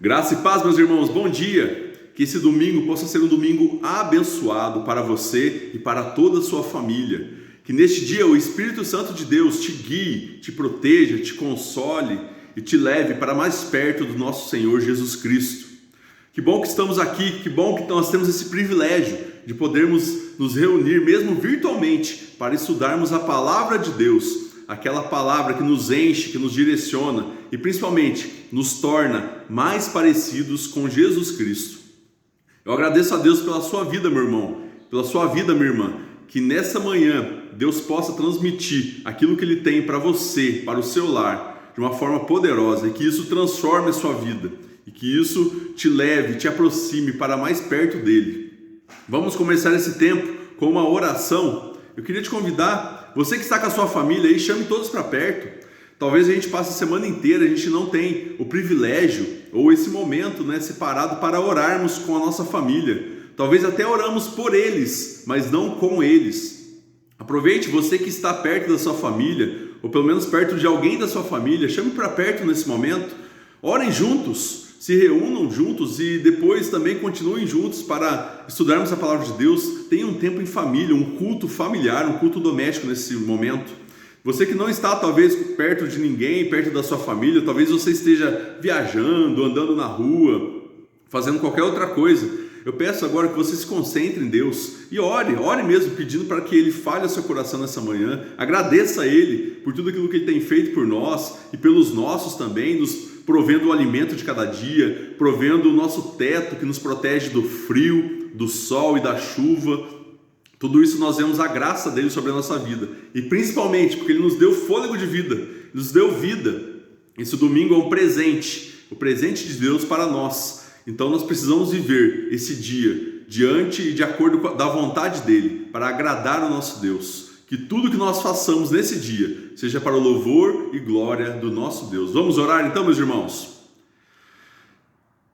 Graça e paz, meus irmãos, bom dia! Que esse domingo possa ser um domingo abençoado para você e para toda a sua família. Que neste dia o Espírito Santo de Deus te guie, te proteja, te console e te leve para mais perto do nosso Senhor Jesus Cristo. Que bom que estamos aqui, que bom que nós temos esse privilégio de podermos nos reunir, mesmo virtualmente, para estudarmos a Palavra de Deus. Aquela palavra que nos enche, que nos direciona e principalmente nos torna mais parecidos com Jesus Cristo. Eu agradeço a Deus pela sua vida, meu irmão, pela sua vida, minha irmã, que nessa manhã Deus possa transmitir aquilo que Ele tem para você, para o seu lar, de uma forma poderosa e que isso transforme a sua vida e que isso te leve, te aproxime para mais perto dEle. Vamos começar esse tempo com uma oração. Eu queria te convidar, você que está com a sua família aí, chame todos para perto. Talvez a gente passe a semana inteira, a gente não tem o privilégio ou esse momento, separado para orarmos com a nossa família. Talvez até oramos por eles, mas não com eles. Aproveite, você que está perto da sua família, ou pelo menos perto de alguém da sua família, chame para perto nesse momento. Orem juntos, se reúnam juntos e depois também continuem juntos para estudarmos a palavra de Deus. Tenham um tempo em família, um culto familiar, um culto doméstico nesse momento. Você que não está talvez perto de ninguém, perto da sua família, talvez você esteja viajando, andando na rua, fazendo qualquer outra coisa. Eu peço agora que você se concentre em Deus e ore mesmo, pedindo para que Ele fale ao seu coração nessa manhã. Agradeça a Ele por tudo aquilo que Ele tem feito por nós e pelos nossos também, nos provendo o alimento de cada dia, provendo o nosso teto que nos protege do frio, do sol e da chuva. Tudo isso nós vemos a graça dele sobre a nossa vida. E principalmente porque Ele nos deu fôlego de vida, nos deu vida. Esse domingo é um presente, o presente de Deus para nós. Então nós precisamos viver esse dia diante e de acordo com da vontade dele, para agradar o nosso Deus. Que tudo que nós façamos nesse dia seja para o louvor e glória do nosso Deus. Vamos orar então, meus irmãos?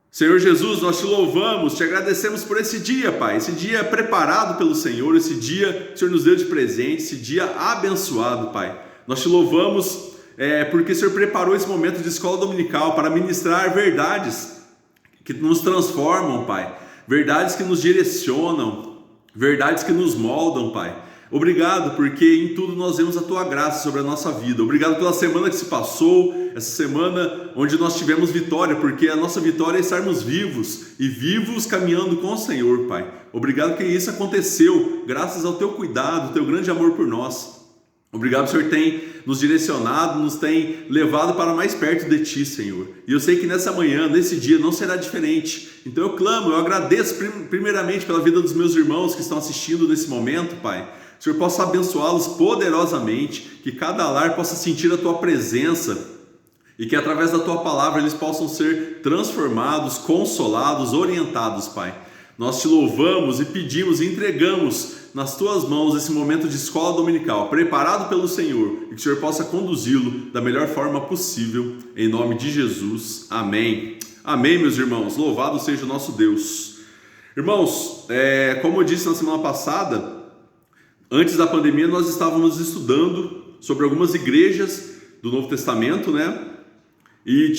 Senhor Jesus, nós te louvamos, te agradecemos por esse dia, Pai. Esse dia preparado pelo Senhor, esse dia que o Senhor nos deu de presente, esse dia abençoado, Pai. Nós te louvamos porque o Senhor preparou esse momento de escola dominical para ministrar verdades que nos transformam, Pai. Verdades que nos direcionam, verdades que nos moldam, Pai. Obrigado porque em tudo nós vemos a Tua graça sobre a nossa vida. Obrigado pela semana que se passou, essa semana onde nós tivemos vitória, porque a nossa vitória é estarmos vivos e vivos caminhando com o Senhor, Pai. Obrigado que isso aconteceu graças ao Teu cuidado, Teu grande amor por nós. Obrigado, Senhor, tem nos direcionado, nos tem levado para mais perto de Ti, Senhor. E eu sei que nessa manhã, nesse dia, não será diferente. Então eu clamo, eu agradeço primeiramente pela vida dos meus irmãos que estão assistindo nesse momento, Pai. O Senhor possa abençoá-los poderosamente, que cada lar possa sentir a Tua presença e que através da Tua palavra eles possam ser transformados, consolados, orientados, Pai. Nós Te louvamos e pedimos e entregamos nas Tuas mãos esse momento de escola dominical, preparado pelo Senhor, e que o Senhor possa conduzi-lo da melhor forma possível, em nome de Jesus. Amém. Amém, meus irmãos. Louvado seja o nosso Deus. Irmãos, como eu disse na semana passada, antes da pandemia nós estávamos estudando sobre algumas igrejas do Novo Testamento, E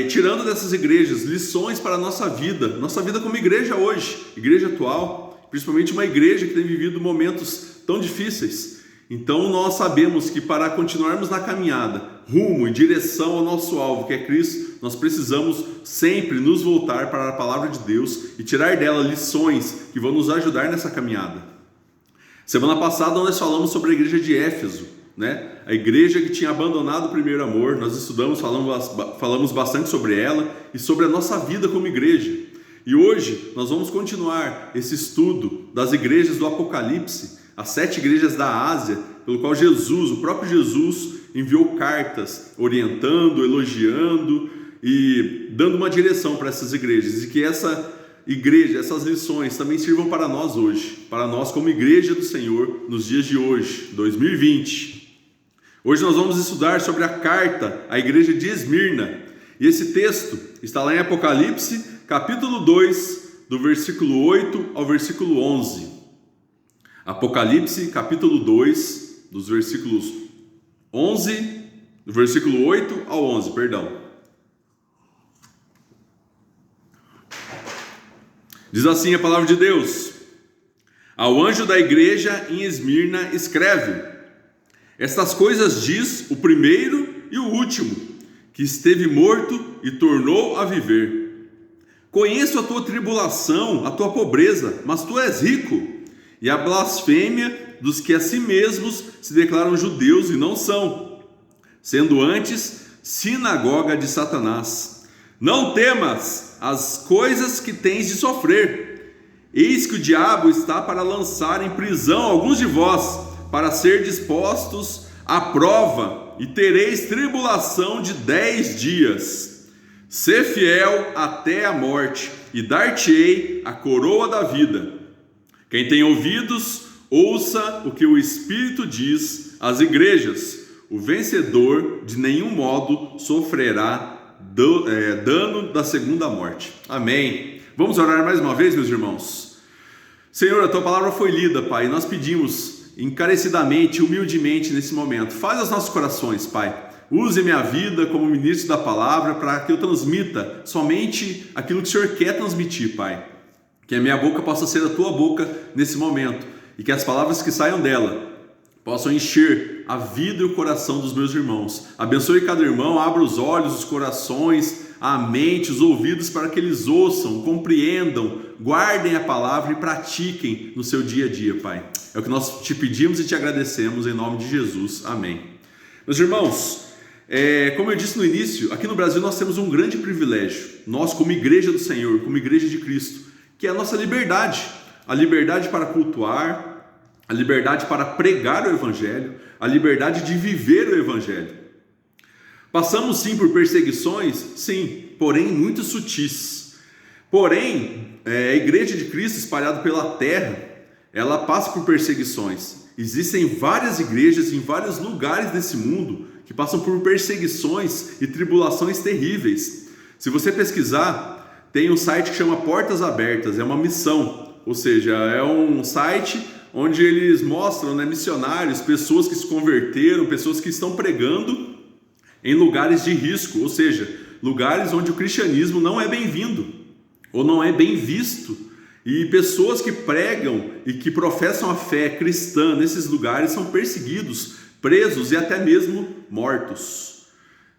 tirando dessas igrejas lições para a nossa vida como igreja hoje, igreja atual, principalmente uma igreja que tem vivido momentos tão difíceis. Então nós sabemos que para continuarmos na caminhada, rumo em direção ao nosso alvo, que é Cristo, nós precisamos sempre nos voltar para a palavra de Deus e tirar dela lições que vão nos ajudar nessa caminhada. Semana passada nós falamos sobre a igreja de Éfeso, A igreja que tinha abandonado o primeiro amor. Nós estudamos, falamos bastante sobre ela e sobre a nossa vida como igreja. E hoje nós vamos continuar esse estudo das igrejas do Apocalipse, as 7 igrejas da Ásia, pelo qual Jesus, o próprio Jesus, enviou cartas orientando, elogiando e dando uma direção para essas igrejas. E que essa igreja, essas lições também sirvam para nós hoje, para nós como igreja do Senhor, nos dias de hoje, 2020. Hoje nós vamos estudar sobre a carta à igreja de Esmirna. E esse texto está lá em Apocalipse, capítulo 2, do versículo 8 ao versículo 11. Apocalipse, capítulo 2, dos versículos 11, do versículo 8 ao 11, perdão. Diz assim a palavra de Deus: ao anjo da igreja em Esmirna escreve: estas coisas diz o primeiro e o último, que esteve morto e tornou a viver. Conheço a tua tribulação, a tua pobreza, mas tu és rico, e a blasfêmia dos que a si mesmos se declaram judeus e não são, sendo antes sinagoga de Satanás. Não temas as coisas que tens de sofrer. Eis que o diabo está para lançar em prisão alguns de vós, para ser dispostos à prova, e tereis tribulação de 10 dias. Sê fiel até a morte, e dar-te-ei a coroa da vida. Quem tem ouvidos, ouça o que o Espírito diz às igrejas. O vencedor de nenhum modo sofrerá dano da segunda morte. Amém. Vamos orar mais uma vez, meus irmãos. Senhor, a tua palavra foi lida, Pai, e nós pedimos encarecidamente, humildemente nesse momento. Faz os nossos corações, Pai. Use minha vida como ministro da palavra para que eu transmita somente aquilo que o Senhor quer transmitir, Pai. Que a minha boca possa ser a tua boca nesse momento e que as palavras que saiam dela possam encher a vida e o coração dos meus irmãos. Abençoe cada irmão, abra os olhos, os corações, a mente, os ouvidos para que eles ouçam, compreendam, guardem a palavra e pratiquem no seu dia a dia, Pai. É o que nós te pedimos e te agradecemos em nome de Jesus. Amém. Meus irmãos, como eu disse no início, aqui no Brasil nós temos um grande privilégio, nós como igreja do Senhor, como igreja de Cristo, que é a nossa liberdade, a liberdade para cultuar, a liberdade para pregar o Evangelho, a liberdade de viver o Evangelho. Passamos sim por perseguições, sim, porém muito sutis. Porém, a igreja de Cristo espalhada pela terra, ela passa por perseguições. Existem várias igrejas em vários lugares desse mundo que passam por perseguições e tribulações terríveis. Se você pesquisar, tem um site que chama Portas Abertas, é uma missão, ou seja, é um site onde eles mostram, missionários, pessoas que se converteram, pessoas que estão pregando em lugares de risco, ou seja, lugares onde o cristianismo não é bem-vindo ou não é bem visto, e pessoas que pregam e que professam a fé cristã nesses lugares são perseguidos, presos e até mesmo mortos.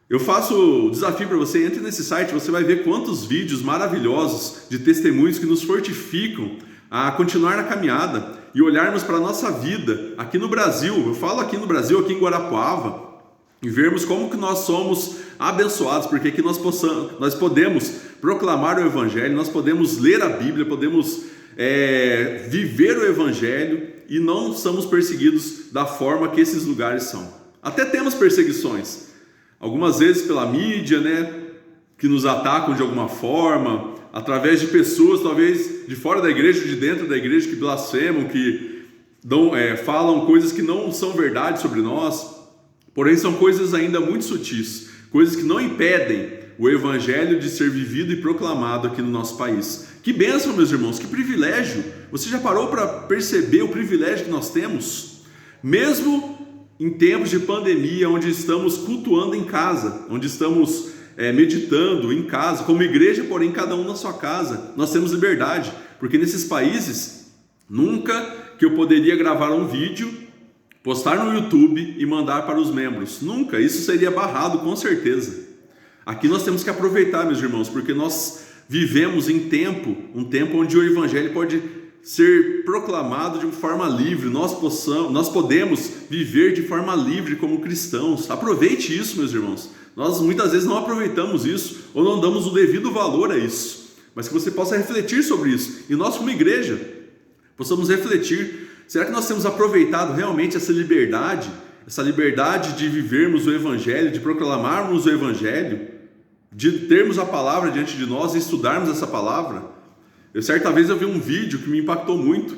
Eu faço o desafio para você, entre nesse site, você vai ver quantos vídeos maravilhosos de testemunhos que nos fortificam a continuar na caminhada e olharmos para a nossa vida aqui no Brasil. Eu falo aqui no Brasil, aqui em Guarapuava, e vermos como que nós somos abençoados, porque aqui nós podemos proclamar o Evangelho, nós podemos ler a Bíblia, podemos viver o Evangelho e não somos perseguidos da forma que esses lugares são. Até temos perseguições, algumas vezes pela mídia, que nos atacam de alguma forma, através de pessoas talvez de fora da igreja, de dentro da igreja, que blasfemam, que falam coisas que não são verdade sobre nós. Porém, são coisas ainda muito sutis, coisas que não impedem o Evangelho de ser vivido e proclamado aqui no nosso país. Que bênção, meus irmãos, que privilégio! Você já parou para perceber o privilégio que nós temos? Mesmo em tempos de pandemia, onde estamos cultuando em casa, onde estamos meditando em casa, como igreja, porém cada um na sua casa, nós temos liberdade, porque nesses países, nunca que eu poderia gravar um vídeo, postar no YouTube e mandar para os membros. Nunca, isso seria barrado com certeza. Aqui nós temos que aproveitar, meus irmãos, porque nós vivemos em um tempo onde o Evangelho pode ser proclamado de forma livre, nós podemos viver de forma livre como cristãos. Aproveite isso, meus irmãos. Nós muitas vezes não aproveitamos isso ou não damos o devido valor a isso, mas que você possa refletir sobre isso. E nós como igreja possamos refletir. Será que nós temos aproveitado realmente essa liberdade de vivermos o Evangelho, de proclamarmos o Evangelho, de termos a palavra diante de nós e estudarmos essa palavra? Certa vez eu vi um vídeo que me impactou muito.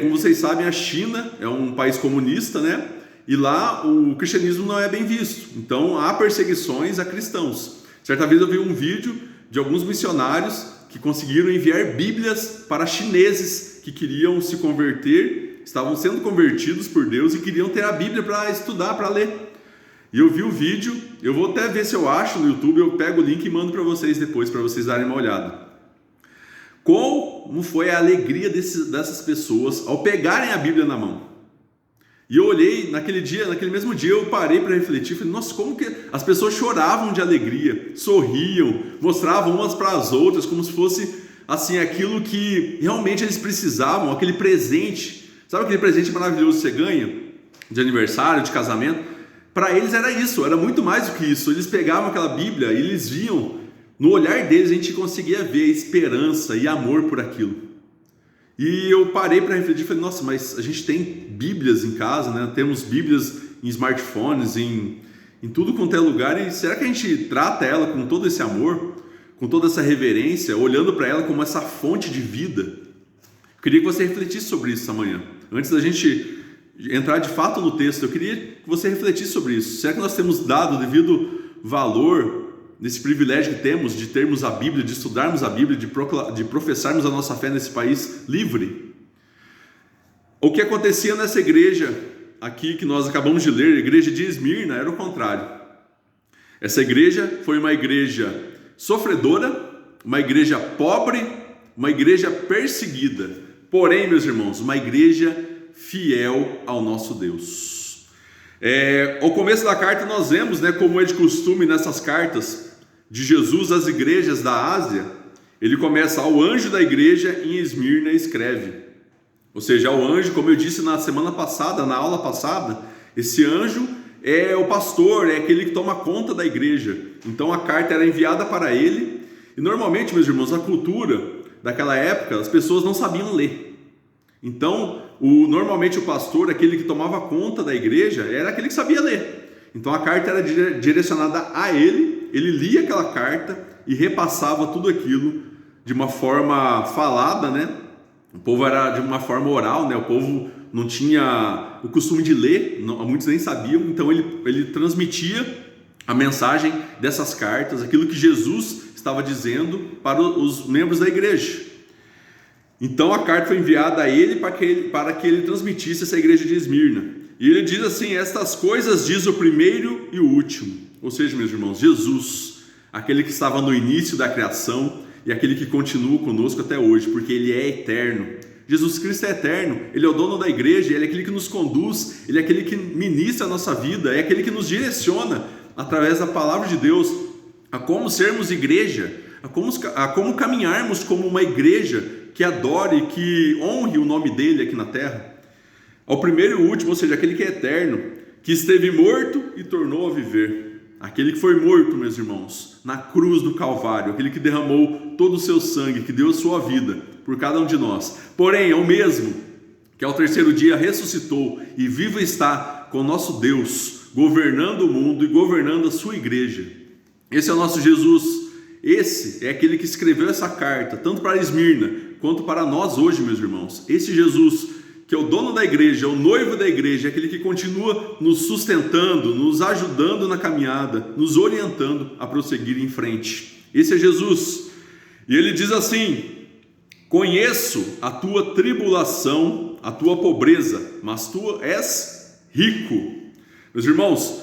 Como vocês sabem, a China é um país comunista, e lá o cristianismo não é bem visto. Então há perseguições a cristãos. Certa vez eu vi um vídeo de alguns missionários que conseguiram enviar Bíblias para chineses que queriam se converter, estavam sendo convertidos por Deus e queriam ter a Bíblia para estudar, para ler. E eu vi o vídeo, eu vou até ver se eu acho no YouTube, eu pego o link e mando para vocês depois, para vocês darem uma olhada. como foi a alegria dessas pessoas ao pegarem a Bíblia na mão. E eu olhei naquele mesmo dia, eu parei para refletir, falei, nossa, como que as pessoas choravam de alegria, sorriam, mostravam umas para as outras, como se fosse assim, aquilo que realmente eles precisavam, aquele presente. Sabe aquele presente maravilhoso que você ganha de aniversário, de casamento? Para eles era isso, era muito mais do que isso. Eles pegavam aquela Bíblia e eles viam, no olhar deles a gente conseguia ver esperança e amor por aquilo. E eu parei para refletir e falei, nossa, mas a gente tem Bíblias em casa, né? Temos Bíblias em smartphones, em tudo quanto é lugar, e será que a gente trata ela com todo esse amor, com toda essa reverência, olhando para ela como essa fonte de vida? Eu queria que você refletisse sobre isso amanhã. Antes da gente entrar de fato no texto, eu queria que você refletisse sobre isso. Será que nós temos dado o devido valor nesse privilégio que temos de termos a Bíblia, de estudarmos a Bíblia, de professarmos a nossa fé nesse país livre? O que acontecia nessa igreja aqui que nós acabamos de ler, a igreja de Esmirna, era o contrário. Essa igreja foi uma igreja sofredora, uma igreja pobre, uma igreja perseguida. Porém, meus irmãos, uma igreja fiel ao nosso Deus. Ao começo da carta nós vemos, como é de costume nessas cartas de Jesus às igrejas da Ásia, ele começa: ao anjo da igreja em Esmirna escreve. Ou seja, ao anjo, como eu disse na semana passada, na aula passada, esse anjo é o pastor, é aquele que toma conta da igreja. Então a carta era enviada para ele, e normalmente, meus irmãos, a cultura daquela época, as pessoas não sabiam ler. Então, normalmente o pastor, aquele que tomava conta da igreja, era aquele que sabia ler. Então a carta era direcionada a ele, ele lia aquela carta e repassava tudo aquilo de uma forma falada, O povo era de uma forma oral, O povo não tinha o costume de ler, muitos nem sabiam, então ele transmitia a mensagem dessas cartas, aquilo que Jesus estava dizendo para os membros da igreja. Então a carta foi enviada a ele para que ele transmitisse essa igreja de Esmirna. E ele diz assim: estas coisas diz o primeiro e o último. Ou seja, meus irmãos, Jesus, aquele que estava no início da criação e aquele que continua conosco até hoje, porque ele é eterno. Jesus Cristo é eterno, ele é o dono da igreja, ele é aquele que nos conduz, ele é aquele que ministra a nossa vida, é aquele que nos direciona através da palavra de Deus a como sermos igreja, a como caminharmos como uma igreja que adore, que honre o nome dele aqui na terra. Ao primeiro e último, ou seja, aquele que é eterno, que esteve morto e tornou a viver. Aquele que foi morto, meus irmãos, na cruz do Calvário, aquele que derramou todo o seu sangue, que deu a sua vida por cada um de nós. Porém, é o mesmo que ao terceiro dia ressuscitou e vivo está com o nosso Deus, governando o mundo e governando a sua igreja. Esse é o nosso Jesus. Esse é aquele que escreveu essa carta, tanto para Esmirna quanto para nós hoje, meus irmãos. Esse Jesus, que é o dono da igreja, o noivo da igreja, é aquele que continua nos sustentando, nos ajudando na caminhada, nos orientando a prosseguir em frente. Esse é Jesus. E ele diz assim: conheço a tua tribulação, a tua pobreza, mas tu és rico. Meus irmãos,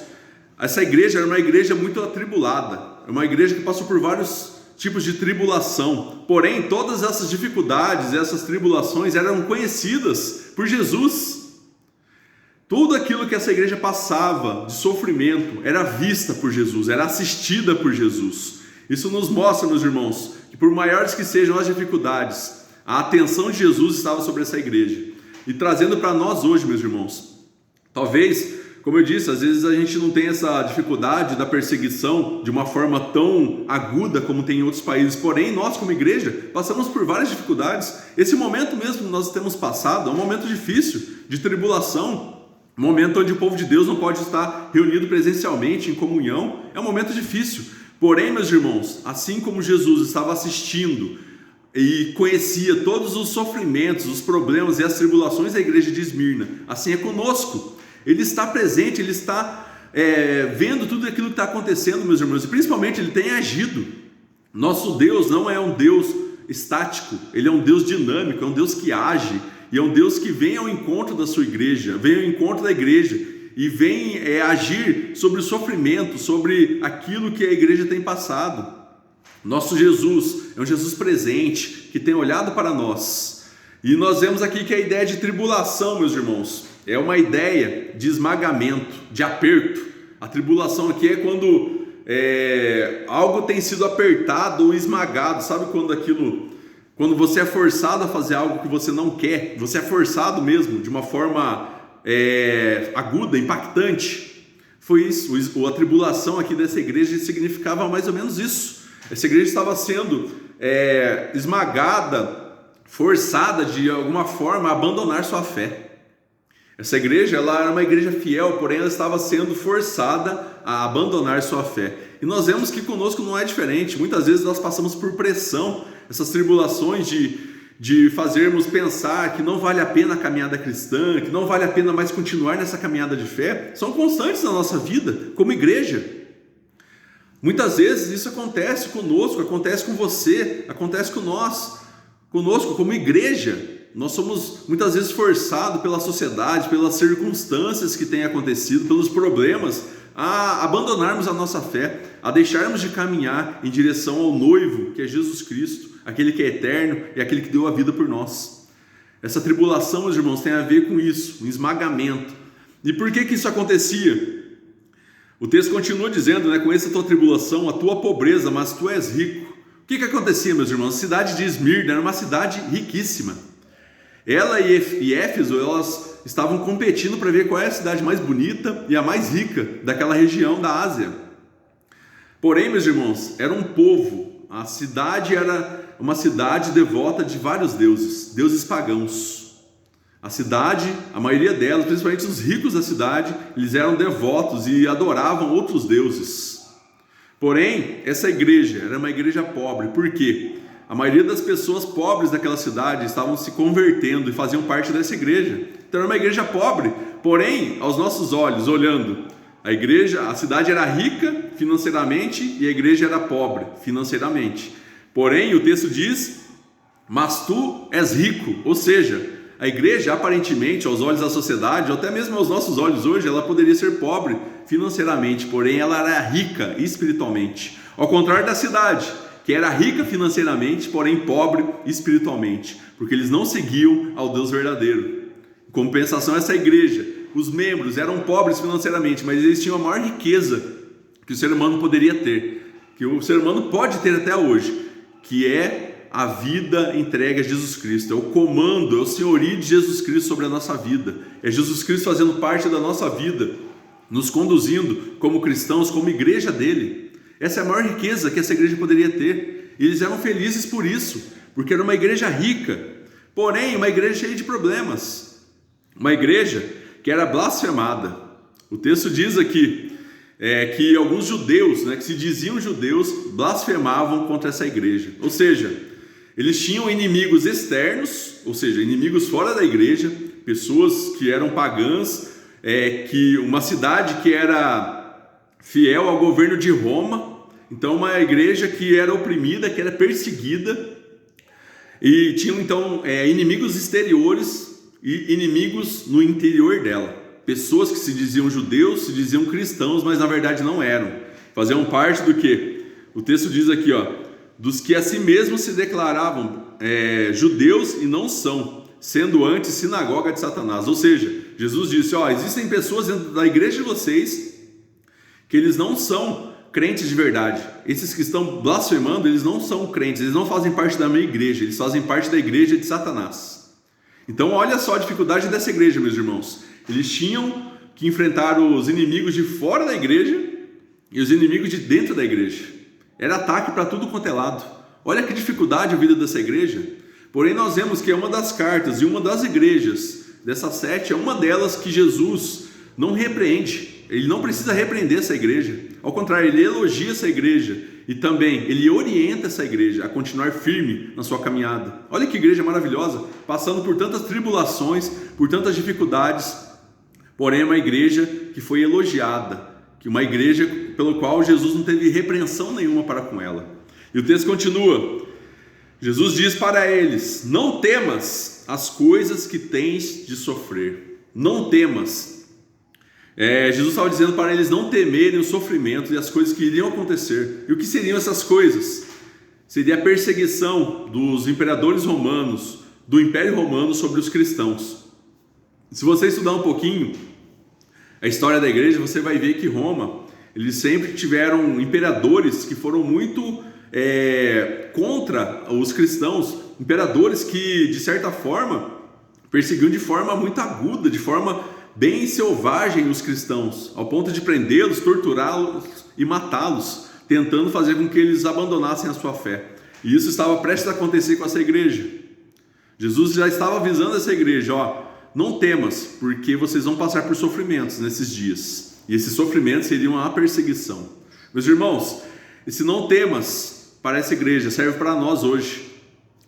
essa igreja era uma igreja muito atribulada, é uma igreja que passou por vários tipos de tribulação, porém todas essas dificuldades, essas tribulações eram conhecidas por Jesus. Tudo aquilo que essa igreja passava de sofrimento era vista por Jesus, era assistida por Jesus. Isso nos mostra, meus irmãos, que por maiores que sejam as dificuldades, a atenção de Jesus estava sobre essa igreja. E trazendo para nós hoje, meus irmãos, talvez, como eu disse, às vezes a gente não tem essa dificuldade da perseguição de uma forma tão aguda como tem em outros países, porém nós como igreja passamos por várias dificuldades. Esse momento mesmo que nós temos passado é um momento difícil, de tribulação, um momento onde o povo de Deus não pode estar reunido presencialmente em comunhão, é um momento difícil. Porém, meus irmãos, assim como Jesus estava assistindo e conhecia todos os sofrimentos, os problemas e as tribulações da igreja de Esmirna, assim é conosco. Ele está presente, ele está vendo tudo aquilo que está acontecendo, meus irmãos, e principalmente ele tem agido. Nosso Deus não é um Deus estático, ele é um Deus dinâmico, é um Deus que age, e é um Deus que vem ao encontro da sua igreja, vem ao encontro da igreja, e vem agir sobre o sofrimento, sobre aquilo que a igreja tem passado. Nosso Jesus é um Jesus presente, que tem olhado para nós. E nós vemos aqui que a ideia de tribulação, meus irmãos, é uma ideia de esmagamento, de aperto. A tribulação aqui é quando algo tem sido apertado ou esmagado. Sabe quando você é forçado a fazer algo que você não quer? Você é forçado mesmo, de uma forma aguda, impactante. Foi isso. A tribulação aqui dessa igreja significava mais ou menos isso. Essa igreja estava sendo esmagada, forçada de alguma forma a abandonar sua fé. Essa igreja, ela era uma igreja fiel, porém ela estava sendo forçada a abandonar sua fé. E nós vemos que conosco não é diferente. Muitas vezes nós passamos por pressão, essas tribulações de fazermos pensar que não vale a pena a caminhada cristã, que não vale a pena mais continuar nessa caminhada de fé, são constantes na nossa vida, como igreja. Muitas vezes isso acontece conosco, acontece com você, acontece conosco como igreja. Nós somos muitas vezes forçados pela sociedade, pelas circunstâncias que têm acontecido, pelos problemas, a abandonarmos a nossa fé, a deixarmos de caminhar em direção ao noivo, que é Jesus Cristo, aquele que é eterno e aquele que deu a vida por nós. Essa tribulação, meus irmãos, tem a ver com isso, um esmagamento. E por que isso acontecia? O texto continua dizendo, com essa tua tribulação, a tua pobreza, mas tu és rico. O que acontecia, meus irmãos? A cidade de Esmirna era uma cidade riquíssima. Ela e Éfeso, elas estavam competindo para ver qual é a cidade mais bonita e a mais rica daquela região da Ásia. Porém, meus irmãos, era um povo, a cidade era uma cidade devota de vários deuses pagãos. A cidade, a maioria delas, principalmente os ricos da cidade, eles eram devotos e adoravam outros deuses. Porém, essa igreja era uma igreja pobre. Por quê? A maioria das pessoas pobres daquela cidade estavam se convertendo e faziam parte dessa igreja. Então era uma igreja pobre, porém, aos nossos olhos, olhando, a cidade era rica financeiramente e a igreja era pobre financeiramente. Porém, o texto diz, mas tu és rico, ou seja, a igreja aparentemente, aos olhos da sociedade, ou até mesmo aos nossos olhos hoje, ela poderia ser pobre financeiramente, porém ela era rica espiritualmente. Ao contrário da cidade, que era rica financeiramente, porém pobre espiritualmente, porque eles não seguiam ao Deus verdadeiro. Em compensação, essa igreja, os membros eram pobres financeiramente, mas eles tinham a maior riqueza que o ser humano poderia ter, que o ser humano pode ter até hoje, que é a vida entregue a Jesus Cristo, é o comando, é o senhorio de Jesus Cristo sobre a nossa vida, é Jesus Cristo fazendo parte da nossa vida, nos conduzindo como cristãos, como igreja dele. Essa é a maior riqueza que essa igreja poderia ter, e eles eram felizes por isso, porque era uma igreja rica, porém uma igreja cheia de problemas, uma igreja que era blasfemada. O texto diz aqui que alguns judeus, que se diziam judeus, blasfemavam contra essa igreja, ou seja, eles tinham inimigos externos, ou seja, inimigos fora da igreja, pessoas que eram pagãs, que uma cidade que era fiel ao governo de Roma, então uma igreja que era oprimida, que era perseguida, e tinham então inimigos exteriores e inimigos no interior dela, pessoas que se diziam judeus, se diziam cristãos, mas na verdade não eram, faziam parte do que? O texto diz aqui, dos que a si mesmos se declaravam judeus e não são, sendo antes sinagoga de Satanás. Ou seja, Jesus disse, existem pessoas dentro da igreja de vocês que eles não são crentes de verdade. Esses que estão blasfemando, eles não são crentes, eles não fazem parte da minha igreja, eles fazem parte da igreja de Satanás. Então olha só a dificuldade dessa igreja, meus irmãos. Eles tinham que enfrentar os inimigos de fora da igreja e os inimigos de dentro da igreja. Era ataque para tudo quanto é lado. Olha que dificuldade a vida dessa igreja. Porém nós vemos que é uma das cartas e uma das igrejas dessas 7, é uma delas que Jesus não repreende. Ele não precisa repreender essa igreja. Ao contrário, ele elogia essa igreja e também ele orienta essa igreja a continuar firme na sua caminhada. Olha que igreja maravilhosa, passando por tantas tribulações, por tantas dificuldades, porém é uma igreja que foi elogiada, que uma igreja pelo qual Jesus não teve repreensão nenhuma para com ela. E o texto continua, Jesus diz para eles, não temas as coisas que tens de sofrer, não temas. Jesus estava dizendo para eles não temerem os sofrimentos e as coisas que iriam acontecer. E o que seriam essas coisas? seria a perseguição dos imperadores romanos, do Império Romano sobre os cristãos. Se você estudar um pouquinho a história da igreja, você vai ver que Roma, eles sempre tiveram imperadores que foram muito contra os cristãos, imperadores que, de certa forma, perseguiam de forma muito aguda, de forma bem selvagem os cristãos, ao ponto de prendê-los, torturá-los e matá-los, tentando fazer com que eles abandonassem a sua fé. E isso estava prestes a acontecer com essa igreja. Jesus já estava avisando essa igreja, não temas, porque vocês vão passar por sofrimentos nesses dias. E esses sofrimentos seriam a perseguição. Meus irmãos, esse não temas para essa igreja serve para nós hoje.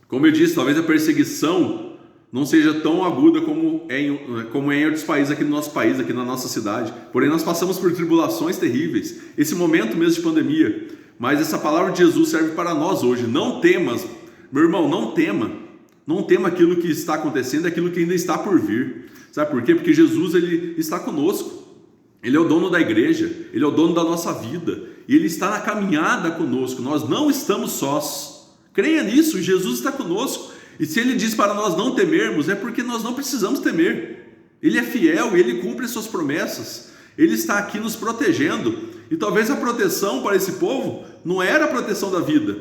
Como eu disse, talvez a perseguição não seja tão aguda como é em outros países, aqui no nosso país, aqui na nossa cidade. Porém, nós passamos por tribulações terríveis, esse momento mesmo de pandemia. Mas essa palavra de Jesus serve para nós hoje. Não temas, meu irmão, não tema. Não tema aquilo que está acontecendo, aquilo que ainda está por vir. Sabe por quê? Porque Jesus, ele está conosco. Ele é o dono da igreja, ele é o dono da nossa vida. E ele está na caminhada conosco. Nós não estamos sós. Creia nisso, Jesus está conosco. E se ele diz para nós não temermos, é porque nós não precisamos temer. Ele é fiel e ele cumpre as suas promessas. Ele está aqui nos protegendo. E talvez a proteção para esse povo não era a proteção da vida,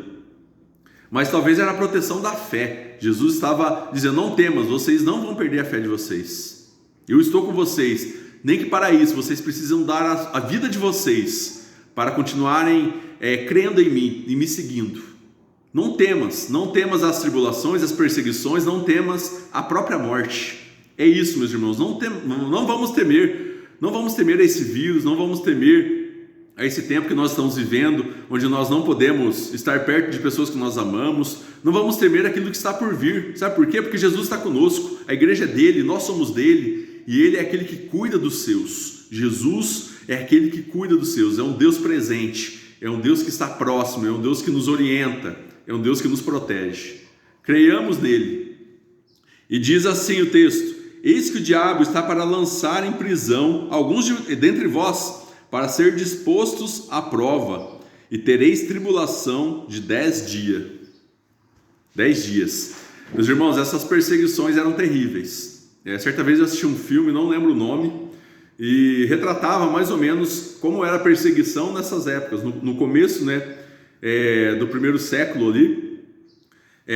mas talvez era a proteção da fé. Jesus estava dizendo, não temas, vocês não vão perder a fé de vocês. Eu estou com vocês, nem que para isso vocês precisam dar a vida de vocês para continuarem crendo em mim e me seguindo. Não temas as tribulações, as perseguições, não temas a própria morte. É isso, meus irmãos, não vamos temer a esse vírus, não vamos temer a esse tempo que nós estamos vivendo, onde nós não podemos estar perto de pessoas que nós amamos, não vamos temer aquilo que está por vir. Sabe por quê? Porque Jesus está conosco, a igreja é dele, nós somos dele, e ele é aquele que cuida dos seus. Jesus é aquele que cuida dos seus, é um Deus presente, é um Deus que está próximo, é um Deus que nos orienta, é um Deus que nos protege. Creiamos nele. E diz assim o texto: eis que o diabo está para lançar em prisão alguns dentre vós, para ser dispostos à prova, e tereis tribulação de 10 dias. 10 dias. Meus irmãos, essas perseguições eram terríveis. Certa vez eu assisti um filme, não lembro o nome, e retratava mais ou menos como era a perseguição nessas épocas, no começo, do primeiro século ali,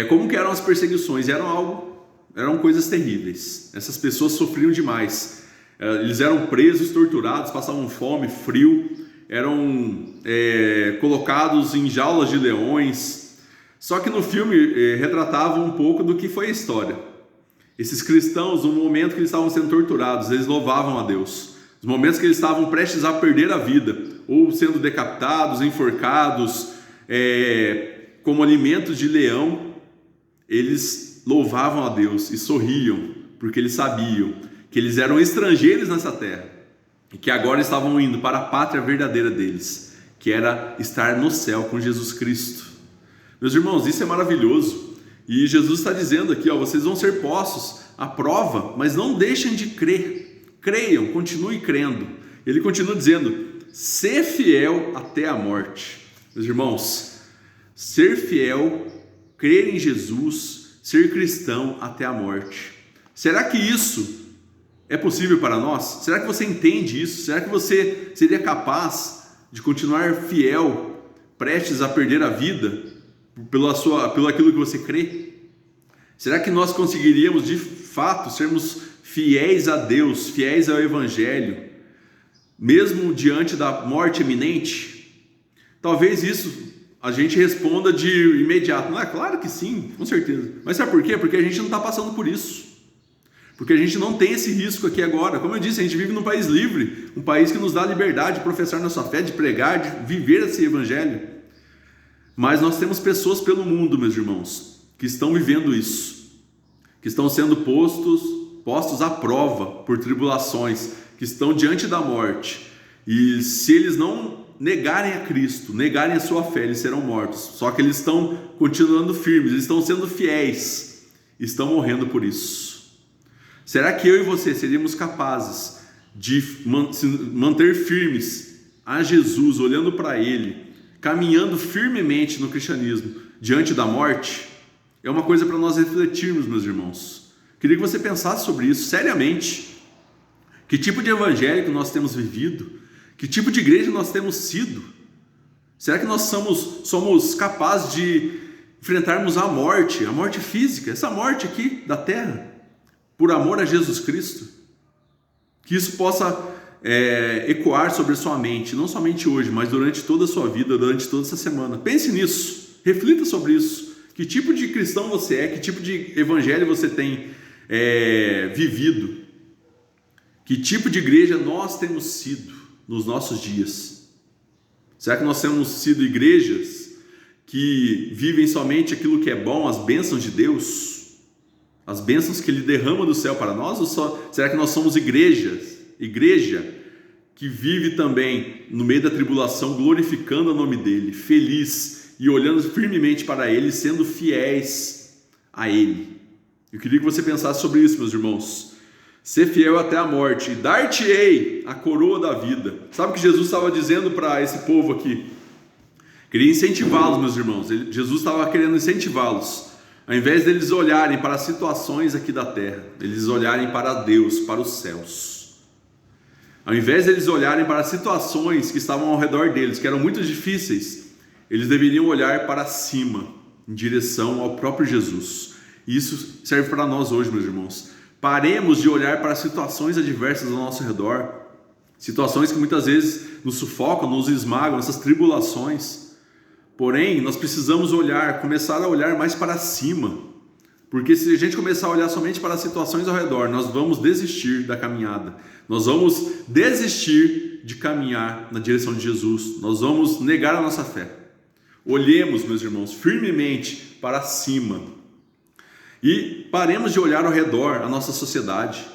como que eram as perseguições. Eram coisas terríveis. Essas pessoas sofriam demais. Eles eram presos, torturados, passavam fome, frio, eram colocados em jaulas de leões. Só que no filme retratava um pouco do que foi a história. Esses cristãos, no momento que eles estavam sendo torturados, eles louvavam a Deus. Os momentos que eles estavam prestes a perder a vida, ou sendo decapitados, enforcados, como alimentos de leão, eles louvavam a Deus e sorriam, porque eles sabiam que eles eram estrangeiros nessa terra e que agora estavam indo para a pátria verdadeira deles, que era estar no céu com Jesus Cristo. Meus irmãos, isso é maravilhoso. E Jesus está dizendo aqui, vocês vão ser postos à prova, mas não deixem de crer. Creiam, continue crendo. Ele continua dizendo, ser fiel até a morte. Meus irmãos, ser fiel, crer em Jesus, ser cristão até a morte. Será que isso é possível para nós? Será que você entende isso? Será que você seria capaz de continuar fiel, prestes a perder a vida, pelo aquilo que você crê? Será que nós conseguiríamos de fato sermos fiéis a Deus, fiéis ao Evangelho, mesmo diante da morte iminente? Talvez isso a gente responda de imediato. Claro que sim, com certeza. Mas sabe por quê? Porque a gente não está passando por isso. Porque a gente não tem esse risco aqui agora. Como eu disse, a gente vive num país livre, um país que nos dá a liberdade de professar nossa fé, de pregar, de viver esse Evangelho. Mas nós temos pessoas pelo mundo, meus irmãos, que estão vivendo isso, que estão sendo postos à prova por tribulações, que estão diante da morte. E se eles não negarem a Cristo, negarem a sua fé, eles serão mortos. Só que eles estão continuando firmes, eles estão sendo fiéis, estão morrendo por isso. Será que eu e você seríamos capazes de se manter firmes a Jesus, olhando para Ele, caminhando firmemente no cristianismo, diante da morte, é uma coisa para nós refletirmos, meus irmãos. Queria que você pensasse sobre isso seriamente. Que tipo de evangelho que nós temos vivido? Que tipo de igreja nós temos sido? Será que nós somos capazes de enfrentarmos a morte física, essa morte aqui da terra, por amor a Jesus Cristo? Que isso possa ecoar sobre a sua mente, não somente hoje, mas durante toda a sua vida, durante toda essa semana. Pense nisso, reflita sobre isso. Que tipo de cristão você é? Que tipo de evangelho você tem vivido? Que tipo de igreja nós temos sido nos nossos dias? Será que nós temos sido igrejas que vivem somente aquilo que é bom, as bênçãos de Deus, as bênçãos que Ele derrama do céu para nós? Ou será que nós somos igreja que vive também no meio da tribulação, glorificando o nome dEle, feliz e olhando firmemente para Ele, sendo fiéis a Ele? Eu queria que você pensasse sobre isso, meus irmãos. Ser fiel até a morte, e dar-te-ei a coroa da vida. Sabe o que Jesus estava dizendo para esse povo aqui? Queria incentivá-los, meus irmãos. Jesus estava querendo incentivá-los. Ao invés deles olharem para as situações aqui da terra, eles olharem para Deus, para os céus. Ao invés deles olharem para as situações que estavam ao redor deles, que eram muito difíceis, eles deveriam olhar para cima, em direção ao próprio Jesus. E isso serve para nós hoje, meus irmãos. Paremos de olhar para situações adversas ao nosso redor, situações que muitas vezes nos sufocam, nos esmagam, essas tribulações. Porém, nós precisamos começar a olhar mais para cima, porque se a gente começar a olhar somente para as situações ao redor, nós vamos desistir da caminhada, nós vamos desistir de caminhar na direção de Jesus, nós vamos negar a nossa fé. Olhemos, meus irmãos, firmemente para cima. E paremos de olhar ao redor a nossa sociedade.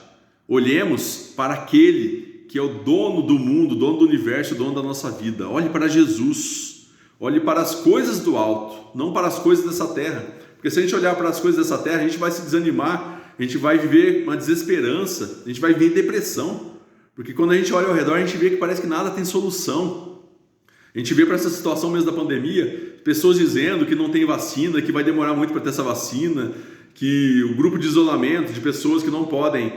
Olhemos para aquele que é o dono do mundo, dono do universo, dono da nossa vida. Olhe para Jesus. Olhe para as coisas do alto, não para as coisas dessa terra. Porque se a gente olhar para as coisas dessa terra, a gente vai se desanimar, a gente vai viver uma desesperança, a gente vai viver depressão. Porque quando a gente olha ao redor, a gente vê que parece que nada tem solução. A gente vê para essa situação mesmo da pandemia, pessoas dizendo que não tem vacina, que vai demorar muito para ter essa vacina, que o grupo de isolamento de pessoas que não podem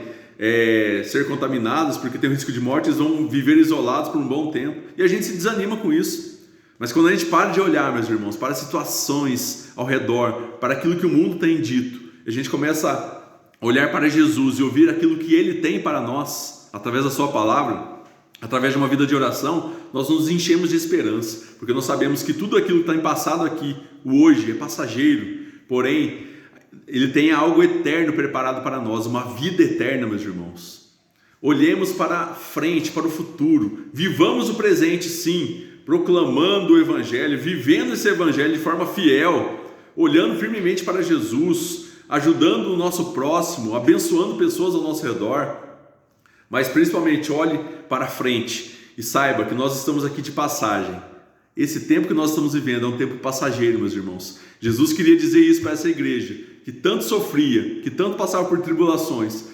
ser contaminadas porque tem um risco de morte, eles vão viver isolados por um bom tempo, e a gente se desanima com isso. Mas quando a gente para de olhar, meus irmãos, para as situações ao redor, para aquilo que o mundo tem dito, a gente começa a olhar para Jesus e ouvir aquilo que Ele tem para nós, através da sua palavra, através de uma vida de oração, nós nos enchemos de esperança, porque nós sabemos que tudo aquilo que está em passado aqui, o hoje, é passageiro, porém Ele tem algo eterno preparado para nós, uma vida eterna, meus irmãos. Olhemos para frente, para o futuro. Vivamos o presente, sim, proclamando o Evangelho, vivendo esse Evangelho de forma fiel, olhando firmemente para Jesus, ajudando o nosso próximo, abençoando pessoas ao nosso redor. Mas principalmente olhe para frente e saiba que nós estamos aqui de passagem. Esse tempo que nós estamos vivendo é um tempo passageiro, meus irmãos. Jesus queria dizer isso para essa igreja, que tanto sofria, que tanto passava por tribulações.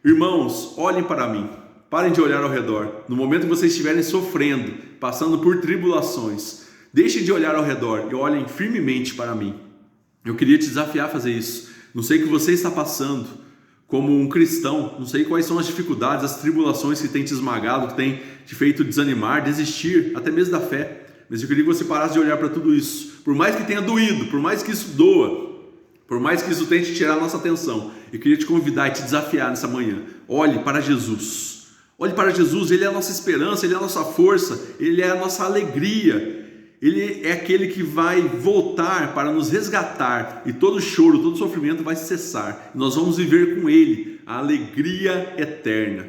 Irmãos, olhem para mim, parem de olhar ao redor. No momento que vocês estiverem sofrendo, passando por tribulações, deixem de olhar ao redor e olhem firmemente para mim. Eu queria te desafiar a fazer isso. Não sei o que você está passando como um cristão, não sei quais são as dificuldades, as tribulações que tem te esmagado, que tem te feito desanimar, desistir, até mesmo da fé. Mas eu queria que você parasse de olhar para tudo isso. Por mais que tenha doído, por mais que isso doa, por mais que isso tente tirar a nossa atenção, eu queria te convidar e te desafiar nessa manhã. Olhe para Jesus. Olhe para Jesus, Ele é a nossa esperança, Ele é a nossa força, Ele é a nossa alegria. Ele é aquele que vai voltar para nos resgatar e todo choro, todo sofrimento vai cessar. Nós vamos viver com Ele a alegria eterna,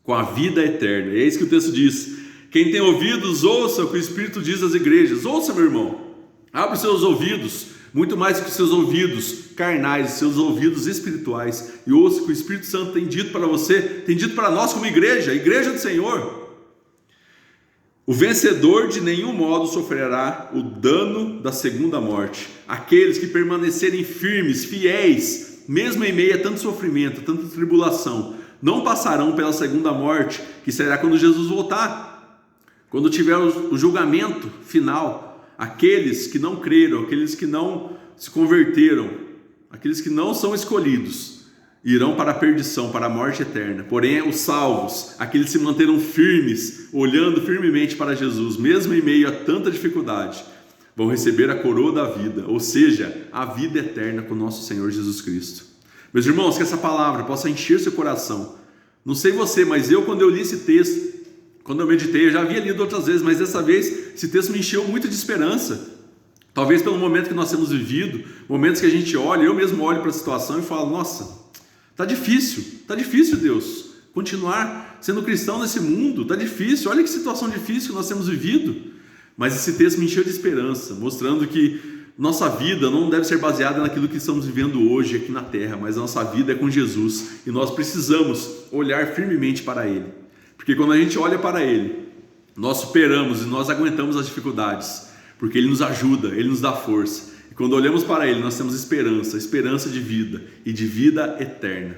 com a vida eterna. É isso que o texto diz. Quem tem ouvidos, ouça o que o Espírito diz às igrejas. Ouça, meu irmão, abre os seus ouvidos, muito mais que os seus ouvidos carnais, os seus ouvidos espirituais, e ouça o que o Espírito Santo tem dito para você, tem dito para nós como igreja, a igreja do Senhor. O vencedor de nenhum modo sofrerá o dano da segunda morte. Aqueles que permanecerem firmes, fiéis, mesmo em meio a tanto sofrimento, tanta tribulação, não passarão pela segunda morte, que será quando Jesus voltar. Quando tiver o julgamento final, aqueles que não creram, aqueles que não se converteram, aqueles que não são escolhidos, irão para a perdição, para a morte eterna. Porém, os salvos, aqueles que se manteram firmes, olhando firmemente para Jesus, mesmo em meio a tanta dificuldade, vão receber a coroa da vida, ou seja, a vida eterna com o nosso Senhor Jesus Cristo. Meus irmãos, que essa palavra possa encher seu coração. Não sei você, mas quando eu li esse texto, quando eu meditei, eu já havia lido outras vezes, mas dessa vez esse texto me encheu muito de esperança. Talvez pelo momento que nós temos vivido, momentos que a gente olha, eu mesmo olho para a situação e falo, nossa, tá difícil, Deus, continuar sendo cristão nesse mundo, tá difícil, olha que situação difícil que nós temos vivido. Mas esse texto me encheu de esperança, mostrando que nossa vida não deve ser baseada naquilo que estamos vivendo hoje aqui na terra, mas a nossa vida é com Jesus e nós precisamos olhar firmemente para Ele, porque quando a gente olha para Ele, nós superamos e nós aguentamos as dificuldades, porque Ele nos ajuda, Ele nos dá força, e quando olhamos para Ele nós temos esperança de vida e de vida eterna.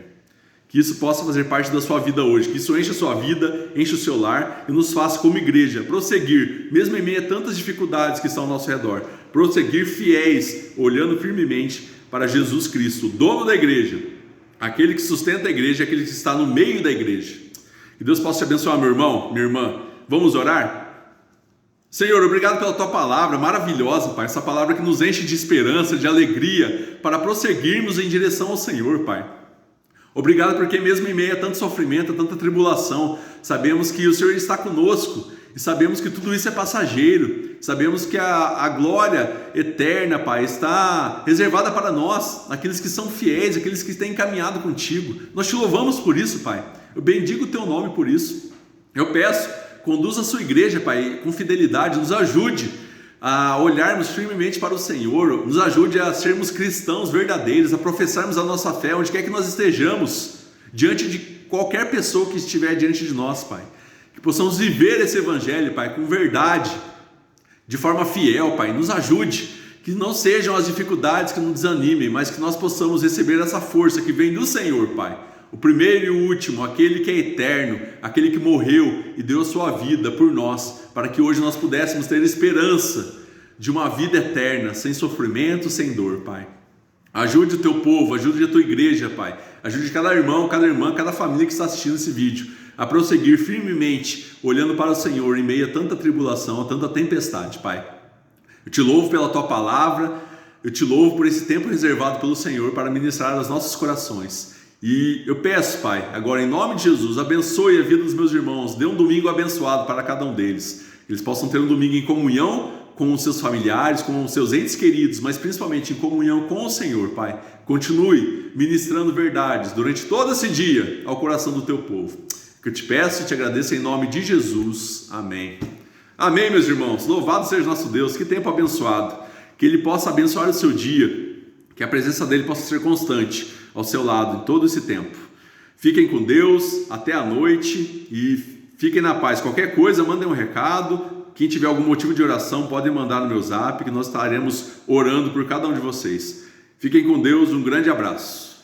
Que isso possa fazer parte da sua vida hoje, que isso enche a sua vida, enche o seu lar e nos faça como igreja prosseguir, mesmo em meio a tantas dificuldades que estão ao nosso redor, prosseguir fiéis, olhando firmemente para Jesus Cristo, o dono da igreja, aquele que sustenta a igreja, aquele que está no meio da igreja. Que Deus possa te abençoar, meu irmão, minha irmã. Vamos orar? Senhor, obrigado pela tua palavra maravilhosa, Pai, essa palavra que nos enche de esperança, de alegria, para prosseguirmos em direção ao Senhor, Pai. Obrigado porque mesmo em meio a tanto sofrimento, a tanta tribulação, sabemos que o Senhor está conosco e sabemos que tudo isso é passageiro, sabemos que a glória eterna, Pai, está reservada para nós, aqueles que são fiéis, aqueles que têm caminhado contigo. Nós te louvamos por isso, Pai, eu bendigo o teu nome por isso. Eu peço, conduza a sua igreja, Pai, com fidelidade, nos ajude a olharmos firmemente para o Senhor, nos ajude a sermos cristãos verdadeiros, a professarmos a nossa fé onde quer que nós estejamos, diante de qualquer pessoa que estiver diante de nós, Pai, que possamos viver esse evangelho, Pai, com verdade, de forma fiel, Pai, nos ajude, que não sejam as dificuldades que nos desanimem, mas que nós possamos receber essa força que vem do Senhor, Pai, o primeiro e o último, aquele que é eterno, aquele que morreu e deu a sua vida por nós, para que hoje nós pudéssemos ter esperança de uma vida eterna, sem sofrimento, sem dor, Pai. Ajude o teu povo, ajude a tua igreja, Pai. Ajude cada irmão, cada irmã, cada família que está assistindo esse vídeo a prosseguir firmemente, olhando para o Senhor em meio a tanta tribulação, a tanta tempestade, Pai. Eu te louvo pela tua palavra, eu te louvo por esse tempo reservado pelo Senhor para ministrar aos nossos corações. E eu peço, Pai, agora em nome de Jesus, abençoe a vida dos meus irmãos, dê um domingo abençoado para cada um deles, eles possam ter um domingo em comunhão com os seus familiares, com os seus entes queridos, mas principalmente em comunhão com o Senhor, Pai. Continue ministrando verdades durante todo esse dia ao coração do teu povo, que eu te peço e te agradeço em nome de Jesus, amém. Amém, meus irmãos, louvado seja nosso Deus, que tempo abençoado, que Ele possa abençoar o seu dia, que a presença dEle possa ser constante ao seu lado em todo esse tempo. Fiquem com Deus, até a noite e fiquem na paz. Qualquer coisa, mandem um recado. Quem tiver algum motivo de oração, podem mandar no meu zap, que nós estaremos orando por cada um de vocês. Fiquem com Deus, um grande abraço.